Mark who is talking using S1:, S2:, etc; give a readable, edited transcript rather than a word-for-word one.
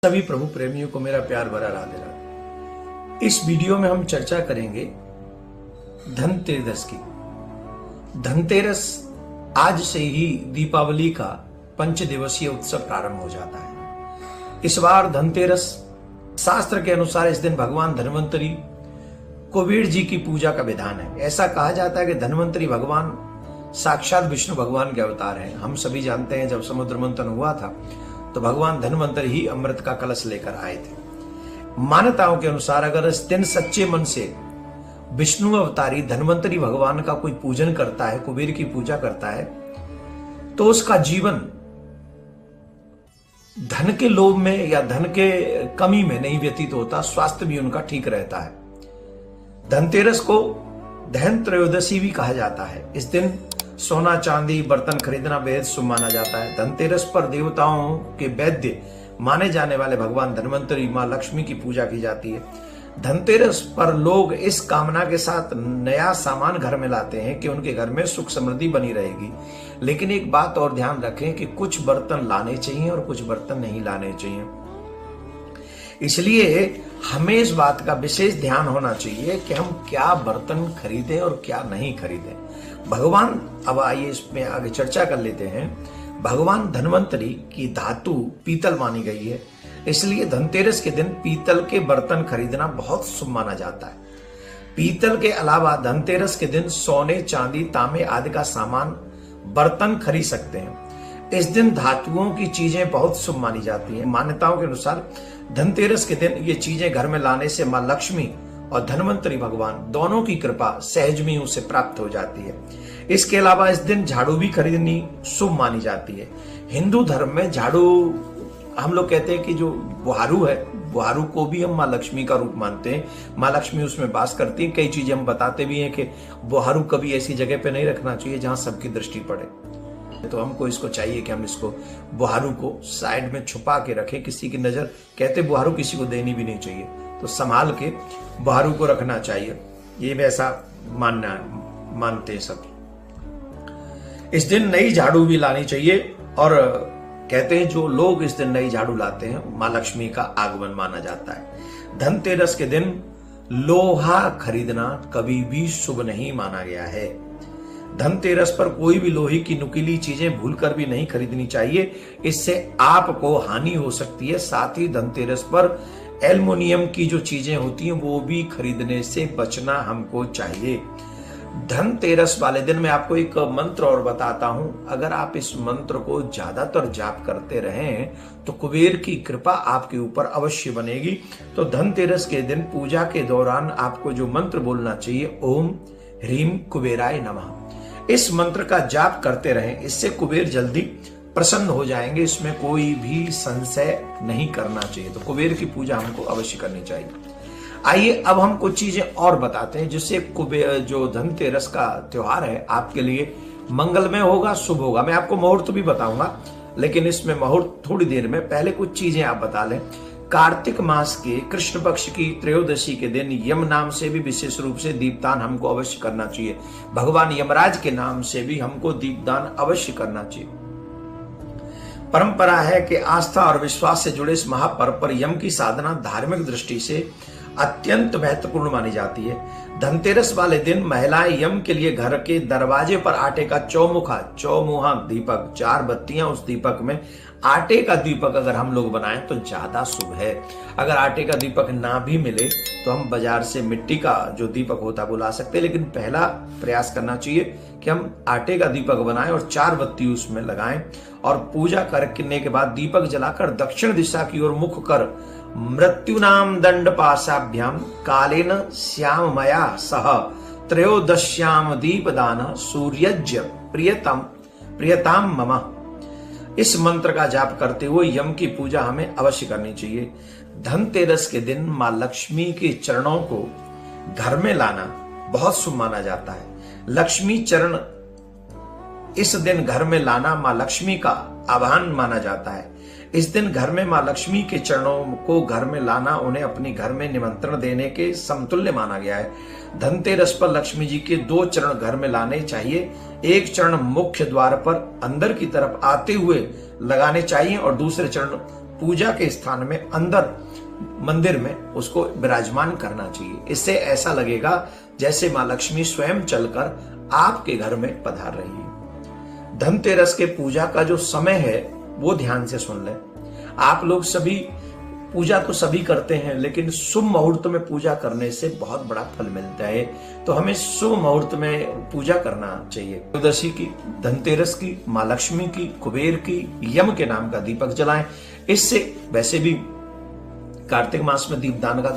S1: सभी प्रभु प्रेमियों को मेरा प्यार भरा राधे राधे। इस वीडियो में हम चर्चा करेंगे धनतेरस की। धनतेरस आज से ही दीपावली का 5 दिवसीय उत्सव प्रारंभ हो जाता है। इस बार धनतेरस शास्त्र के अनुसार इस दिन भगवान धन्वंतरी कुबेर जी की पूजा का विधान है। ऐसा कहा जाता है कि धन्वंतरी भगवान साक्षात विष्णु भगवान के अवतार हैं। हम सभी जानते हैं जब समुद्र मंथन हुआ था तो भगवान धन्वंतरी ही अमृत का कलश लेकर आए थे। मान्यताओं के अनुसार अगर इस दिन सच्चे मन से विष्णु अवतारी धन्वंतरी भगवान का कोई पूजन करता है, कुबेर की पूजा करता है, तो उसका जीवन धन के लोभ में या धन के कमी में नहीं व्यतीत होता, स्वास्थ्य भी उनका ठीक रहता है। धनतेरस को धन त्रयोदशी भी कहा जाता है। इस दिन सोना चांदी बर्तन खरीदना बेहद शुभ माना जाता है। धनतेरस पर देवताओं के वैद्य माने जाने वाले भगवान धन्वंतरी मां लक्ष्मी की पूजा की जाती है। धनतेरस पर लोग इस कामना के साथ नया सामान घर में लाते हैं कि उनके घर में सुख समृद्धि बनी रहेगी। लेकिन एक बात और ध्यान रखें कि कुछ बर्तन लाने चाहिए और कुछ बर्तन नहीं लाने चाहिए। इसलिए हमें इस बात का विशेष ध्यान होना चाहिए कि हम क्या बर्तन खरीदें और क्या नहीं खरीदें। भगवान, अब आइए इसमें आगे चर्चा कर लेते हैं। भगवान धन्वंतरी की धातु पीतल मानी गई है, इसलिए धनतेरस के दिन पीतल के बर्तन खरीदना बहुत शुभ माना जाता है। पीतल के अलावा धनतेरस के दिन सोने चांदी तांबे आदि का सामान बर्तन खरीद सकते हैं। इस दिन धातुओं की चीजें बहुत शुभ मानी जाती हैं। मान्यताओं के अनुसार धनतेरस के दिन ये चीजें घर में लाने से मां लक्ष्मी और धन्वंतरी भगवान दोनों की कृपा सहज में उसे प्राप्त हो जाती है। इसके अलावा इस दिन झाड़ू भी खरीदनी शुभ मानी जाती है। हिंदू धर्म में झाड़ू, हम लोग कहते हैं कि जो बुहारू है, बुहारू को भी हम मां लक्ष्मी का रूप मानते हैं। मां लक्ष्मी उसमें वास करती है। कई चीजें हम बताते भी हैं कि बुहारू कभी ऐसी जगह पे नहीं रखना चाहिए जहां सबकी दृष्टि पड़े। तो हमको इसको चाहिए कि हम इसको बुहारू को साइड में छुपा के रखें, किसी की नजर, कहते बुहारू किसी को देनी भी नहीं चाहिए, तो संभाल के बुहारू को रखना चाहिए। ये वैसा मानते हैं सब। इस दिन नई झाड़ू भी लानी चाहिए और कहते हैं जो लोग इस दिन नई झाड़ू लाते हैं मां लक्ष्मी का आगमन माना जाता है। धनतेरस के दिन लोहा खरीदना कभी भी शुभ नहीं माना गया है। धनतेरस पर कोई भी लोहे की नुकीली चीजें भूलकर भी नहीं खरीदनी चाहिए, इससे आपको हानि हो सकती है। साथ ही धनतेरस पर एल्युमिनियम की जो चीजें होती हैं वो भी खरीदने से बचना हमको चाहिए। धनतेरस वाले दिन मैं आपको एक मंत्र और बताता हूं। अगर आप इस मंत्र को ज्यादातर जाप करते रहें तो कुबेर की कृपा आपके ऊपर अवश्य बनेगी। तो धनतेरस के दिन पूजा के दौरान आपको जो मंत्र बोलना चाहिए, ओम ह्रीम कुबेराय नमः। इस मंत्र का जाप करते रहें, इससे कुबेर जल्दी प्रसन्न हो जाएंगे। इसमें कोई भी संशय नहीं करना चाहिए। तो कुबेर की पूजा हमको अवश्य करनी चाहिए। आइए अब हम कुछ चीजें और बताते हैं जिससे कुबेर, जो धनतेरस का त्योहार है, आपके लिए मंगलमय होगा, शुभ होगा। मैं आपको मुहूर्त भी बताऊंगा, लेकिन इसमें मुहूर्त थोड़ी देर में। पहले कुछ चीजें आप बता लें। कार्तिक मास के कृष्ण पक्ष की त्रयोदशी के दिन यम नाम से भी विशेष रूप से दीपदान हमको अवश्य करना चाहिए। भगवान यमराज के नाम से भी हमको दीपदान अवश्य करना चाहिए। परंपरा है कि आस्था और विश्वास से जुड़े इस महापर्व पर यम की साधना धार्मिक दृष्टि से अत्यंत महत्वपूर्ण मानी जाती है। धनतेरस वाले दिन महिलाएं यम के लिए घर के दरवाजे पर आटे का चौमुहा दीपक, 4 बत्तियां, उस दीपक में आटे का दीपक अगर हम लोग बनाएं तो ज्यादा शुभ है। अगर आटे का दीपक ना भी मिले तो हम बाजार से मिट्टी का जो दीपक होता है वो ला सकते हैं, लेकिन पहला प्रयास करना चाहिए कि हम आटे का दीपक बनाएं और 4 बत्ती उसमें लगाएं और पूजा करने के बाद दीपक जलाकर दक्षिण दिशा की ओर मुख कर मृत्युनाम दंड पाशाभ्याम कालेन श्याममया सह त्रयोदश्याम दीपदान सूर्यज्य प्रियताम मम। इस मंत्र का जाप करते हुए यम की पूजा हमें अवश्य करनी चाहिए। धनतेरस के दिन मां लक्ष्मी के चरणों को घर में लाना बहुत शुभ माना जाता है। लक्ष्मी चरण इस दिन घर में लाना मां लक्ष्मी का आह्वान माना जाता है। इस दिन घर में मां लक्ष्मी के चरणों को घर में लाना उन्हें अपने घर में निमंत्रण देने के समतुल्य माना गया है। धनतेरस पर लक्ष्मी जी के 2 चरण घर में लाने चाहिए। एक चरण मुख्य द्वार पर अंदर की तरफ आते हुए लगाने चाहिए और दूसरे चरण पूजा के स्थान में अंदर मंदिर में उसको विराजमान करना चाहिए। इससे ऐसा लगेगा जैसे मां लक्ष्मी स्वयं चलकर आपके घर में पधार रही है। धनतेरस के पूजा का जो समय है वो ध्यान से सुन लें। आप लोग सभी पूजा तो सभी करते हैं, लेकिन शुभ मुहूर्त में पूजा करने से बहुत बड़ा फल मिलता है। तो हमें शुभ मुहूर्त में पूजा करना चाहिए। त्रयोदशी की, धनतेरस की, मां लक्ष्मी की, कुबेर की, यम के नाम का दीपक जलाएं। इससे वैसे भी कार्तिक मास में दीपदान का